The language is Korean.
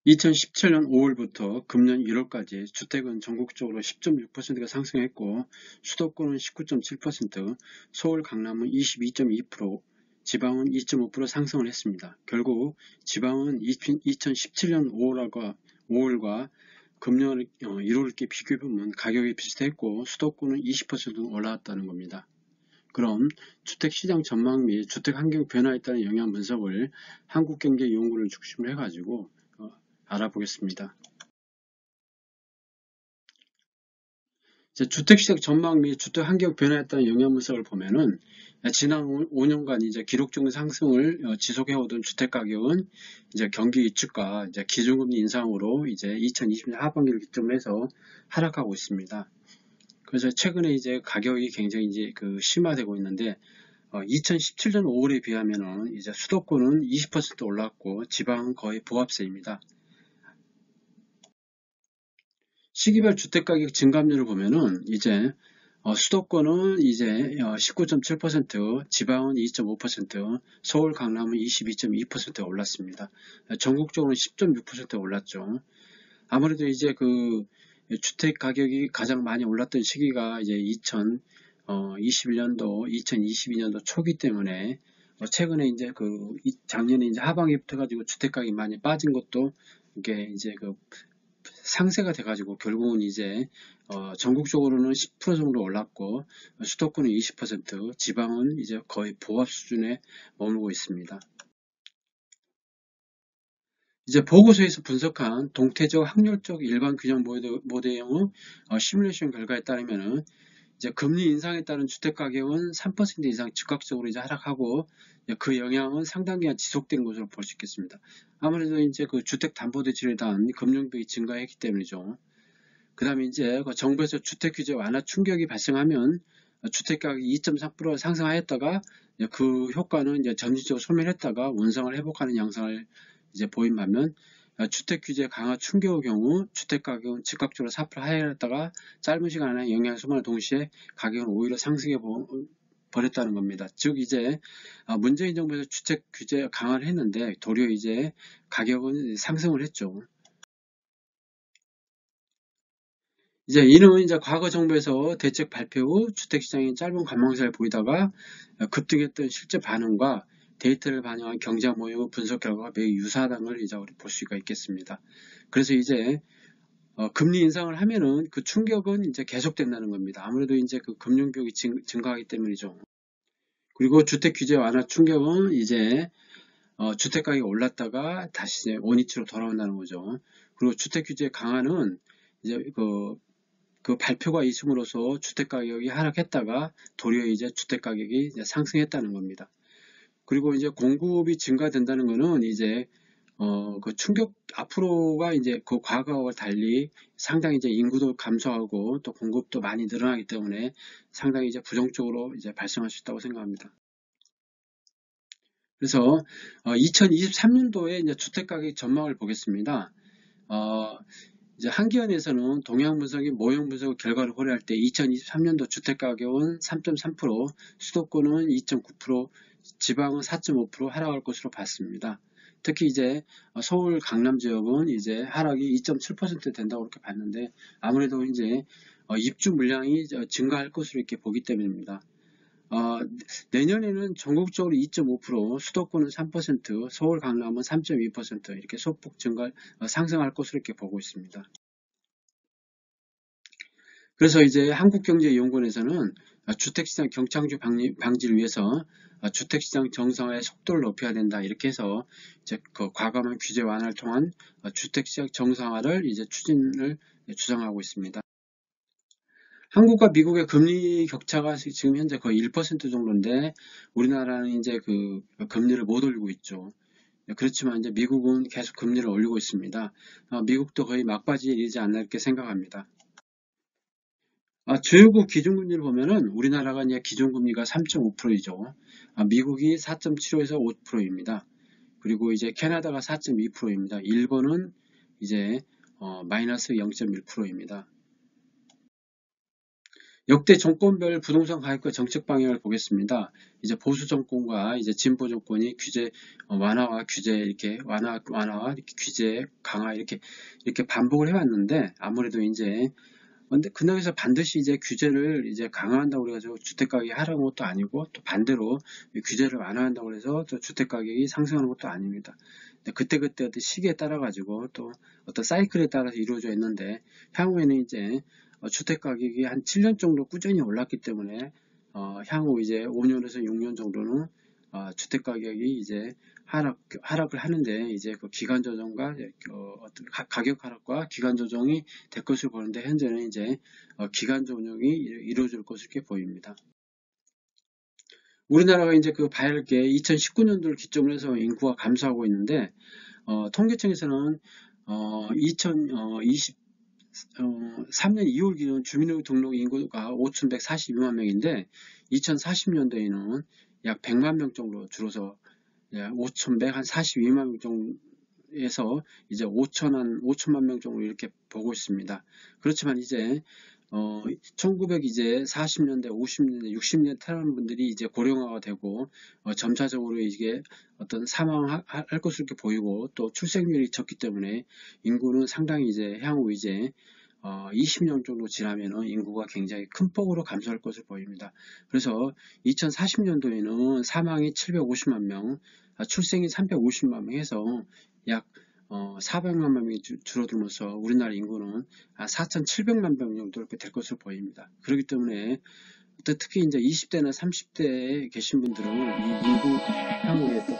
2017년 5월부터 금년 1월까지 주택은 전국적으로 10.6%가 상승했고 수도권은 19.7%, 서울 강남은 22.2%, 지방은 2.5% 상승을 했습니다. 결국 지방은 2017년 5월과 금년 1월 이렇게 비교해보면 가격이 비슷했고 수도권은 20% 올라왔다는 겁니다. 그럼 주택시장 전망 및 주택환경 변화에 따른 영향 분석을 한국경제연구원을 중심으로 해가지고 알아보겠습니다. 주택시장 전망 및 주택환경 변화에 따른 영향 분석을 보면은 지난 5년간 이제 기록적인 상승을 지속해오던 주택가격은 이제 경기 위축과 이제 기준금리 인상으로 이제 2020년 하반기를 기점으로 해서 하락하고 있습니다. 그래서 최근에 이제 가격이 굉장히 이제 심화되고 있는데 2017년 5월에 비하면은 이제 수도권은 20% 올랐고 지방은 거의 보합세입니다. 시기별 주택가격 증감률을 보면은 이제 수도권은 이제 19.7%, 지방은 2.5%, 서울 강남은 22.2% 올랐습니다. 전국적으로는 10.6% 올랐죠. 아무래도 이제 주택 가격이 가장 많이 올랐던 시기가 이제 2021년도, 2022년도 초기 때문에 최근에 이제 작년에 이제 하반기부터 가지고 주택 가격이 많이 빠진 것도 이게 이제 상세가 돼가지고 결국은 이제 전국적으로는 10% 정도 올랐고 수도권은 20%, 지방은 이제 거의 보합 수준에 머물고 있습니다. 이제 보고서에서 분석한 동태적 확률적 일반 균형 모델형 시뮬레이션 결과에 따르면은 이제 금리 인상에 따른 주택 가격은 3% 이상 즉각적으로 이제 하락하고 그 영향은 상당 기간 지속되는 것으로 볼 수 있겠습니다. 아무래도 이제 주택담보대출에 대한 금융비용이 증가했기 때문이죠. 그 다음에 이제 정부에서 주택규제 완화 충격이 발생하면 주택가격이 2.3% 상승하였다가 그 효과는 이제 점진적으로 소멸했다가 원상을 회복하는 양상을 이제 보인 반면 주택규제 강화 충격의 경우 주택가격은 즉각적으로 4% 하락했다가 짧은 시간 안에 영향 소멸 동시에 가격은 오히려 상승해 버렸다는 겁니다. 즉 이제 문재인 정부에서 주택 규제 강화를 했는데 도리어 이제 가격은 상승을 했죠. 이는 이제 과거 정부에서 대책 발표 후 주택시장이 짧은 관망세를 보이다가 급등했던 실제 반응과 데이터를 반영한 경제 모형 분석 결과가 매우 유사하다는 걸 이제 우리 볼 수가 있겠습니다. 그래서 이제 금리 인상을 하면은 그 충격은 이제 계속된다는 겁니다. 아무래도 이제 금융 비용이 증가하기 때문이죠. 그리고 주택 규제 완화 충격은 이제 주택 가격이 올랐다가 다시 이제 원위치로 돌아온다는 거죠. 그리고 주택 규제 강화는 이제 그 발표가 있음으로써 주택가격이 하락했다가 도리어 이제 주택가격이 이제 상승했다는 겁니다. 그리고 이제 공급이 증가된다는 것은 이제 그 충격 앞으로가 이제 그 과거와 달리 상당히 이제 인구도 감소하고 또 공급도 많이 늘어나기 때문에 상당히 이제 부정적으로 이제 발생할 수 있다고 생각합니다. 그래서 2023년도에 이제 주택가격 전망을 보겠습니다. 이제 한기원에서는 동향 분석이 모형 분석 결과를 고려할 때 2023년도 주택가격은 3.3%, 수도권은 2.9%, 지방은 4.5% 하락할 것으로 봤습니다. 특히 이제 서울 강남 지역은 이제 하락이 2.7% 된다고 그렇게 봤는데 아무래도 이제 입주 물량이 증가할 것으로 이렇게 보기 때문입니다. 내년에는 전국적으로 2.5%, 수도권은 3%, 서울 강남은 3.2% 이렇게 소폭 상승할 것으로 이렇게 보고 있습니다. 그래서 이제 한국경제연구원에서는 주택시장 경착륙 방지를 위해서 주택시장 정상화의 속도를 높여야 된다 이렇게 해서 이제 과감한 규제 완화를 통한 주택시장 정상화를 이제 추진을 주장하고 있습니다. 한국과 미국의 금리 격차가 지금 현재 거의 1% 정도인데 우리나라는 이제 금리를 못 올리고 있죠. 그렇지만 이제 미국은 계속 금리를 올리고 있습니다. 미국도 거의 막바지에 이르지 않나 이렇게 생각합니다. 주요국 기준금리를 보면은 우리나라가 이제 기준금리가 3.5%이죠. 미국이 4.75에서 5%입니다. 그리고 이제 캐나다가 4.2%입니다. 일본은 이제 마이너스 0.1%입니다. 역대 정권별 부동산 가격과 정책 방향을 보겠습니다. 이제 보수 정권과 이제 진보 정권이 규제 완화와 규제 이렇게 완화와 이렇게 규제 강화 이렇게 반복을 해왔는데 아무래도 이제 근데 그나마에서 반드시 이제 규제를 이제 강화한다고 그래가지고 주택 가격이 하락한 것도 아니고 또 반대로 규제를 완화한다고 해서 또 주택 가격이 상승하는 것도 아닙니다. 그때그때 어떤 시기에 따라 가지고 또 어떤 사이클에 따라서 이루어져 있는데 향후에는 이제 주택 가격이 한 7년 정도 꾸준히 올랐기 때문에 향후 이제 5년에서 6년 정도는 주택 가격이 이제 하락을 하는데 이제 그 기간 조정과 어떤 가격 하락과 기간 조정이 될 것을 보는데 현재는 이제 기간 조정이 이루어질 것으로 이렇게 보입니다. 우리나라가 이제 그 봐야 할 게 2019년도를 기점으로 해서 인구가 감소하고 있는데 통계청에서는 2023년 2월 기준 주민등록 인구가 5,142만 명인데 2040년도에는 약 100만 명 정도 줄어서 5,142만 명 정도에서 이제 5천만 명 정도 이렇게 보고 있습니다. 그렇지만 이제 1940년대, 50년대, 60년대 태어난 분들이 이제 고령화가 되고 점차적으로 이게 어떤 사망할 것으로 이렇게 보이고 또 출생률이 적기 때문에 인구는 상당히 이제 향후 이제 20년 정도 지나면은 인구가 굉장히 큰 폭으로 감소할 것으로 보입니다. 그래서 2040년도에는 사망이 750만 명, 출생이 350만 명 해서 약 400만 명이 줄어들면서 우리나라 인구는 4,700만 명 정도 이렇게 될 것으로 보입니다. 그렇기 때문에 특히 이제 20대나 30대에 계신 분들은 이 인구 향후에 또